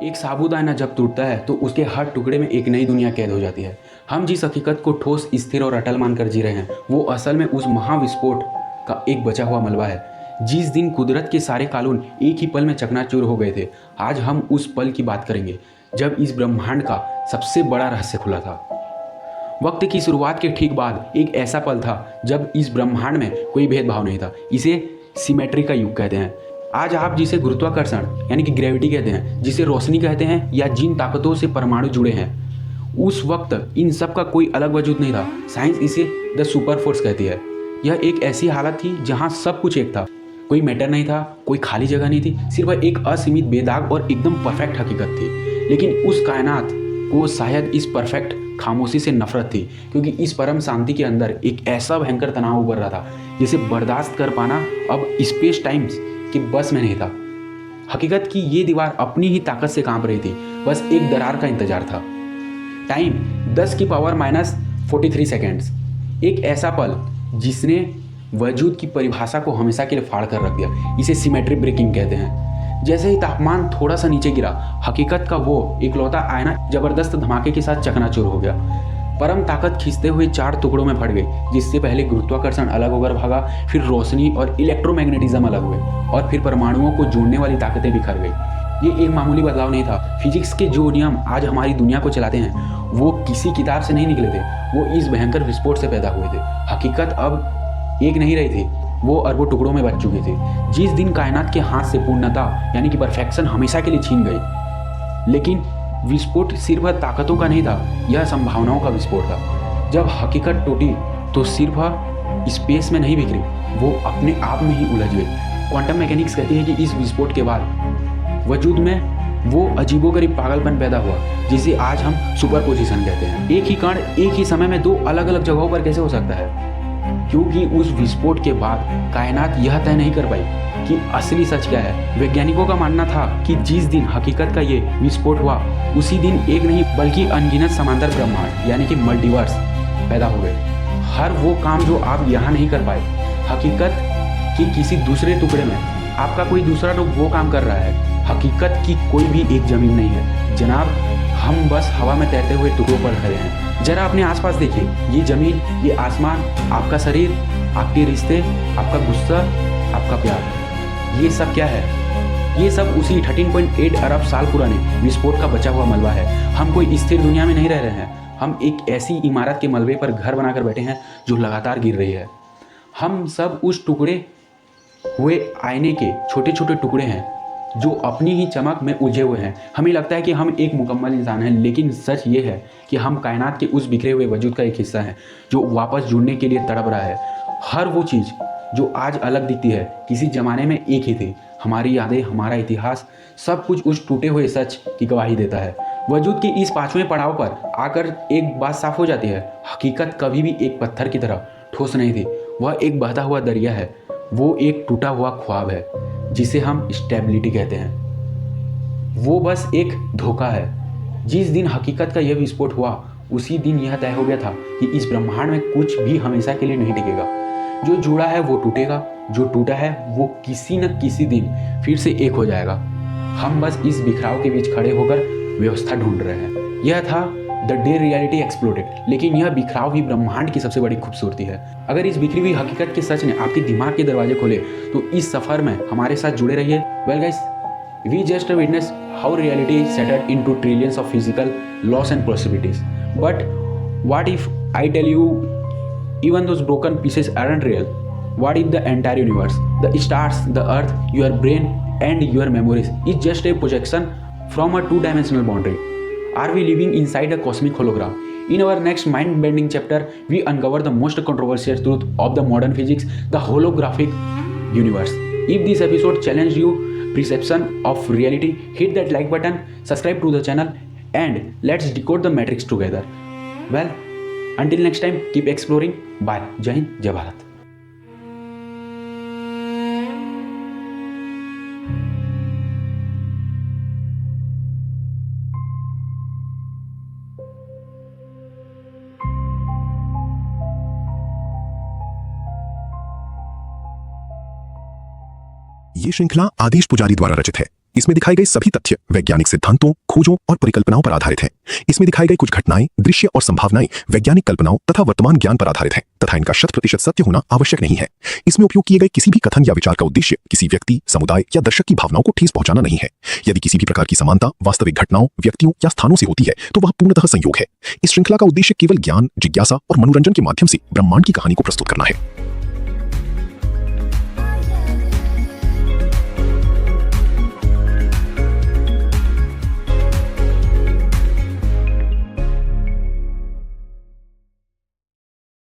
एक साबूदाना जब टूटता है तो उसके हर टुकड़े में एक नई दुनिया कैद हो जाती है। हम जिस हकीकत को ठोस, स्थिर और अटल मानकर जी रहे हैं, वो असल में उस महाविस्फोट का एक बचा हुआ मलबा है। जिस दिन कुदरत के सारे कानून एक ही पल में चकनाचूर हो गए थे, आज हम उस पल की बात करेंगे जब इस ब्रह्मांड का सबसे बड़ा रहस्य खुला था। वक्त की शुरुआत के ठीक बाद एक ऐसा पल था जब इस ब्रह्मांड में कोई भेदभाव नहीं था। इसे सिमेट्री का युग कहते हैं। आज आप जिसे गुरुत्वाकर्षण यानी कि ग्रेविटी कहते हैं, जिसे रोशनी कहते हैं, या जिन ताकतों से परमाणु जुड़े हैं, उस वक्त इन सब का कोई अलग वजूद नहीं था। साइंस इसे द सुपर फोर्स कहती है। यह एक ऐसी हालत थी जहां सब कुछ एक था, कोई मैटर नहीं था, कोई खाली जगह नहीं थी, सिर्फ एक असीमित, बेदाग और एकदम परफेक्ट हकीकत थी। लेकिन उस कायनात को शायद इस परफेक्ट खामोशी से नफरत थी, क्योंकि इस परम शांति के अंदर एक ऐसा भयंकर तनाव उभर रहा था जिसे बर्दाश्त कर पाना अब स्पेस टाइम्स के बस में नहीं था। हकीकत की ये दीवार अपनी ही ताकत से कांप रही थी, बस एक दरार का इंतजार था। टाइम 10 की पावर -43 सेकेंड्स, एक ऐसा पल जिसने वजूद की परिभाषा को हमेशा के लिए फाड़ कर रख दिया। इसे सिमेट्री ब्रेकिंग कहते हैं। जैसे ही तापमान थोड़ा सा नीचे गिरा, हकीकत का वो इकलौता आईना जबरदस्त धमाके के साथ चकनाचूर हो गया। परम ताकत खींचते हुए 4 टुकड़ों में फट गई, जिससे पहले गुरुत्वाकर्षण अलग होकर भागा, फिर रोशनी और इलेक्ट्रोमैग्नेटिज्म अलग हुए, और फिर परमाणुओं को जोड़ने वाली ताकतें बिखर गई। ये एक मामूली बदलाव नहीं था। फिजिक्स के जो नियम आज हमारी दुनिया को चलाते हैं, वो किसी किताब से नहीं निकले थे, वो इस भयंकर विस्फोट से पैदा हुए थे। हकीकत अब एक नहीं रही थी, वो अरबों टुकड़ों में बच चुकी थी। जिस दिन कायनात के हाथ से पूर्णता यानी कि परफेक्शन हमेशा के लिए छीन गई। लेकिन विस्फोट सिर्फ ताकतों का नहीं था, यह संभावनाओं का विस्फोट था। जब हकीकत टूटी तो सिर्फ स्पेस में नहीं बिखरी, वो अपने आप में ही उलझ गई। क्वांटम मैकेनिक्स कहती है कि इस विस्फोट के बाद वजूद में वो अजीबोगरीब पागलपन पैदा हुआ, जिसे आज हम सुपरपोजिशन कहते हैं। एक ही कण एक ही समय में 2 अलग अलग जगहों पर कैसे हो सकता है? क्योंकि उस विस्फोट के बाद कायनात यह तय नहीं कर पाई कि असली सच क्या है। वैज्ञानिकों का मानना था कि जिस दिन हकीकत का ये विस्फोट हुआ, उसी दिन एक नहीं बल्कि अनगिनत समांतर ब्रह्मांड यानी कि मल्टीवर्स पैदा हो गए। हर वो काम जो आप यहाँ नहीं कर पाए, हकीकत की किसी दूसरे टुकड़े में आपका कोई दूसरा लोग वो काम कर रहा है। हकीकत की कोई भी एक जमीन नहीं है जनाब, हम बस हवा में तैरते हुए टुकड़ों पर खड़े हैं। जरा अपने आसपास देखिए, ये जमीन, ये आसमान, आपका शरीर, आपके रिश्ते, आपका गुस्सा, आपका प्यार, ये सब क्या है? ये सब उसी 13.8 अरब साल पुराने विस्फोट का बचा हुआ मलबा है। हम कोई स्थिर दुनिया में नहीं रह रहे हैं, हम एक ऐसी इमारत के मलबे पर घर बनाकर बैठे हैं जो लगातार गिर रही है। हम सब उस टुकड़े हुए आईने के छोटे छोटे टुकड़े हैं जो अपनी ही चमक में उलझे हुए हैं। हमें लगता है कि हम एक मुकम्मल इंसान हैं, लेकिन सच ये है कि हम कायनात के उस बिखरे हुए वजूद का एक हिस्सा हैं जो वापस जुड़ने के लिए तड़प रहा है। हर वो चीज़ जो आज अलग दिखती है, किसी ज़माने में एक ही थी। हमारी यादें, हमारा इतिहास, सब कुछ उस टूटे हुए सच की गवाही देता है। वजूद के इस 5वें पड़ाव पर आकर एक बात साफ हो जाती है, हकीकत कभी भी एक पत्थर की तरह ठोस नहीं थी। वह एक बहता हुआ दरिया है, वो एक टूटा हुआ ख्वाब है जिसे हम स्टेबिलिटी कहते हैं। वो बस एक धोखा है। जिस दिन हकीकत का यह विस्फोट हुआ, उसी दिन यह तय हो गया था कि इस ब्रह्मांड में कुछ भी हमेशा के लिए नहीं टिकेगा। जो जुड़ा है वो टूटेगा, जो टूटा है वो किसी न किसी दिन फिर से एक हो जाएगा। हम बस इस बिखराव के बीच खड़े होकर व्यवस्था ढूंढ रहे हैं। यह था द डे रियलिटी एक्सप्लोडेड, लेकिन यह बिखराव ही ब्रह्मांड की सबसे बड़ी खूबसूरती है। अगर इस बिखरी हुई हकीकत के सच ने आपके दिमाग के दरवाजे खोले, तो इस सफर में हमारे साथ जुड़े रहिए। Well guys, we just witness how reality settled into trillions of physical loss and possibilities, but what if I tell you even those broken pieces aren't real? What if the entire universe, the stars, the earth, your brain and your memories is just a projection from a 2-dimensional boundary? Are we living inside a cosmic hologram? In our next mind-bending chapter, we uncover the most controversial truth of the modern physics, the holographic universe. If this episode challenged your perception of reality, hit that like button, subscribe to the channel, and let's decode the matrix together. Well, until next time, keep exploring. Bye. जय हिंद, जय भारत। ये श्रृंखला आदेश पुजारी द्वारा रचित है। इसमें दिखाए गए सभी तथ्य वैज्ञानिक सिद्धांतों, खोजों और परिकल्पनाओं पर आधारित हैं। इसमें दिखाए गए कुछ घटनाएं, दृश्य और संभावनाएं वैज्ञानिक कल्पनाओं तथा वर्तमान ज्ञान पर आधारित हैं तथा इनका 100% सत्य होना आवश्यक नहीं है। इसमें उपयोग किए गए किसी भी कथन या विचार का उद्देश्य किसी व्यक्ति, समुदाय या दर्शक की भावनाओं को ठेस पहुंचाना नहीं है। यदि किसी भी प्रकार की समानता वास्तविक घटनाओं, व्यक्तियों या स्थानों से होती है तो वह पूर्णतः संयोग है। इस श्रृंखला का उद्देश्य केवल ज्ञान, जिज्ञासा और मनोरंजन के माध्यम से ब्रह्मांड की कहानी को प्रस्तुत करना है।